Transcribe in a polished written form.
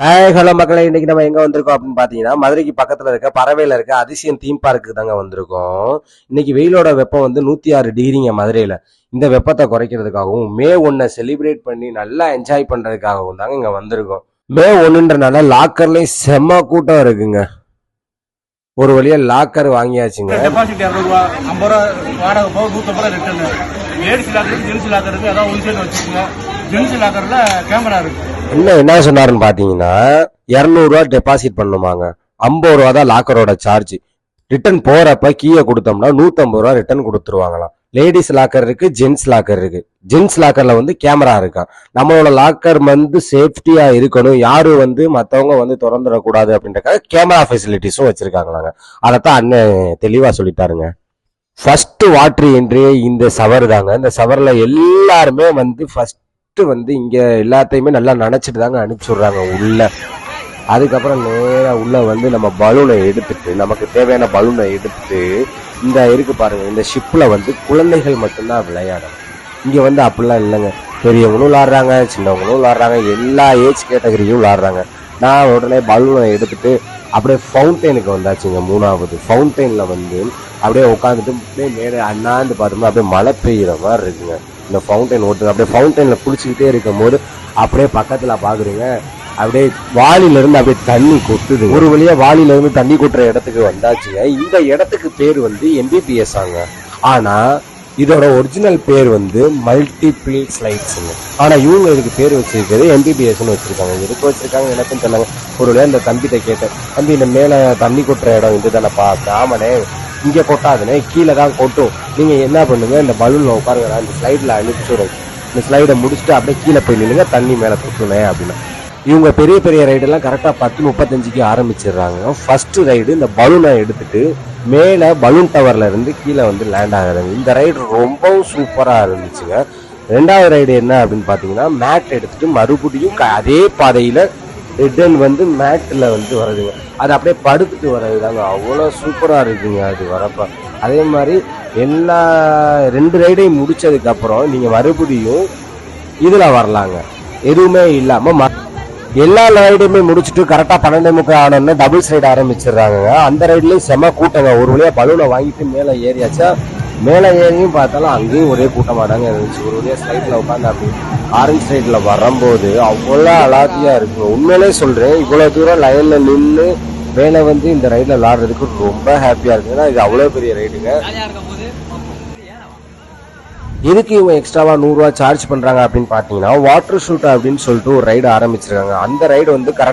Hello மக்களே, இன்னைக்கு நம்ம எங்க வந்திருக்கோம் அப்படின்னு பாத்தீங்கன்னா மதுரைக்கு பக்கத்துல இருக்க பறவையில இருக்க அதிசயம் தீம் பார்க்கு தாங்க வந்திருக்கோம். இன்னைக்கு வெயிலோட வெப்பம் வந்து 106 டிகிரிங்க மதுரையில. இந்த வெப்பத்தை குறைக்கிறதுக்காகவும் மே 1 செலிப்ரேட் பண்ணி நல்லா என்ஜாய் பண்றதுக்காகவும் தாங்க இங்க வந்திருக்கோம். மே 1ன்றனால லாக்கர்லயும் செம்ம கூட்டம் இருக்குங்க. ஒரு வழியா லாக்கர் வாங்கியாச்சுங்க. டெபாசிட் 200 ரூபா, 50 ரூபா வாடகை போக 150 ரூபா return. Ladies locker gents locker இருக்கு, அதான் ஒன் சைடு வச்சுக்கோங்க. ஜென்ஸ் லாக்கர்ல கேமரா இருக்கு. என்ன சொன்னாருன்னு பாத்தீங்கன்னா 200 ரூபா டெபாசிட் பண்ணுமாங்க, 50 ரூபா தான் லாக்கரோட சார்ஜ். ரிட்டர்ன் போறப்ப கீயை கொடுத்தோம்னா 150 ரூபா ரிட்டர்ன் கொடுத்துருவாங்களாம். லேடிஸ் லாக்கர் இருக்கு, ஜென்ஸ் லாக்கர் இருக்கு. ஜென்ஸ் லாக்கர்ல வந்து கேமரா இருக்கா. நம்மளோட லாக்கர் வந்து சேஃப்டியா இருக்கணும், யாரும் வந்து மத்தவங்க வந்து திறந்துடக்கூடாது அப்படின்றக்காக கேமரா ஃபெசிலிட்டிஸும் வச்சிருக்காங்களாங்க. அதைத்தான் அண்ணன் தெளிவா சொல்லிட்டாருங்க. ஃபர்ஸ்ட் வாட்டர் என்ட்ரி இந்த சவர் தாங்க. இந்த சவர்ல எல்லாருமே வந்து ஃபர்ஸ்ட் வந்து இங்க எல்லாத்தையுமே நல்லா நினைச்சிட்டு தாங்க அனுப்பிச்சுடுறாங்க உள்ள. அதுக்கப்புறம் நேரா உள்ள வந்து நம்ம பலூனை எடுத்துட்டு, நமக்கு தேவையான பலூனை எடுத்துட்டு, இந்த இருக்கு பாருங்க, இந்த ஷிப்ல வந்து குழந்தைகள் மட்டும்தான் விளையாடணும். இங்க வந்து அப்படிலாம் இல்லைங்க, பெரியவங்களும் விளாடுறாங்க, சின்னவங்களும் விளாடுறாங்க, எல்லா ஏஜ் கேட்டகரியும் விளாடுறாங்க. நான் உடனே பலூனை எடுத்துட்டு அப்படியே ஃபவுண்டெயினுக்கு வந்தாச்சுங்க. 3வது ஃபவுண்டெயின்ல வந்து அப்படியே உட்காந்துட்டு அப்படியே மேலே அண்ணாந்து பார்த்தோம்னா அப்படியே மழை பெய்யுற மாதிரி இருக்குங்க. இந்த ஃபவுண்டைன் ஓட்டுங்க, அப்படியே ஃபவுண்டைன்ல குளிச்சுக்கிட்டே இருக்கும் போது அப்படியே பக்கத்துல பாக்குறீங்க, அப்படியே வாளில இருந்து அப்படியே தண்ணி கொட்டுது. ஒரு வழியா வாளில இருந்து தண்ணி கொட்டுற இடத்துக்கு வந்தாச்சுங்க. இந்த இடத்துக்கு பேர் வந்து MBPS ஆங்க. ஆனா இதோட ஒரிஜினல் பேர் வந்து மல்டிபிள் ஸ்லைட்ஸுங்க. ஆனா இவங்க இதுக்கு பேர் வச்சிருக்கிறது MBPSன்னு வச்சிருக்காங்க. எதுக்கு வச்சிருக்காங்க எனக்கும் சொன்னாங்க. ஒரு வழியா இந்த தம்பிகிட்ட கேட்டேன், தம்பி இந்த மேல தண்ணி கொட்டுற இடம் இது தானேப்பா? ஆமாண்ணே, இங்க கொட்டாதுனே, கீழே தான் கொட்டும். நீங்க என்ன பண்ணுங்க, இந்த பலூன்ல உட்காருங்க, இந்த ஸ்லைட்ல அனுப்பிச்சுடுறேன். இந்த ஸ்லைடை முடிச்சுட்டு அப்படியே கீழே போய் நில்லுங்க, தண்ணி மேல கொட்டுனே அப்படின்னு. இவங்க பெரிய பெரிய ரைடெல்லாம் கரெக்டா 10:35க்கு ஆரம்பிச்சிடுறாங்க. ஃபர்ஸ்ட் ரைடு இந்த பலூனை எடுத்துட்டு மேல பலூன் டவர்ல இருந்து கீழே வந்து லேண்ட் ஆகுறாங்க. இந்த ரைடு ரொம்பவும் சூப்பரா இருந்துச்சுங்க. 2வது ரைடு என்ன அப்படின்னு பாத்தீங்கன்னா, மேட் எடுத்துட்டு மறுபடியும் அதே பாதையில ரிட்டர்ன் வந்து மேட்ல வந்து வருதுங்க. அது அப்படியே படுத்துட்டு வர்றதுதாங்க, அவ்வளோ சூப்பரா இருக்குங்க அது வரப்ப. அதே மாதிரி எல்லா 2 ரைடையும் முடிச்சதுக்கு அப்புறம் நீங்க மறுபடியும் இதுல வரலாங்க. எதுவுமே இல்லாம எல்லா ரைடுமே முடிச்சுட்டு கரெக்டா 12:30 ஆனோன்னா டபுள்ஸ் ரைடு ஆரம்பிச்சிடுறாங்க. அந்த ரைட்லயும் செம கூட்டங்க. ஒரு வழியா பலூனை வாங்கிட்டு மேல ஏறியாச்சா, மேல ஏறியும் பார்த்தாலும் அங்கேயும் ஒரே கூட்டமா தாங்க இருந்துச்சு. ஒரு வழியா ஸ்லைட்ல உட்காந்து அப்படி ஆரஞ்சு சைட்ல வரும்போது அவ்வளோ அலாதியா இருக்கு. உண்மையிலே சொல்றேன், இவ்வளவு தூரம் லைன்ல நின்று மேல வந்து இந்த ரைட்ல விளாடுறதுக்கு ரொம்ப ஹாப்பியா இருக்கு. ஏன்னா இது அவ்வளவு பெரிய ரைடுங்க. எதுக்கு இவங்க எக்ஸ்ட்ராவா 100 ரூபா சார்ஜ் பண்றாங்க அப்படின்னு பாத்தீங்கன்னா, வாட்டர் ஷூட் அப்படின்னு சொல்லிட்டு ஒரு ரைடு ஆரம்பிச்சிருக்காங்க. அந்த ரைடு வந்து கரெக்ட்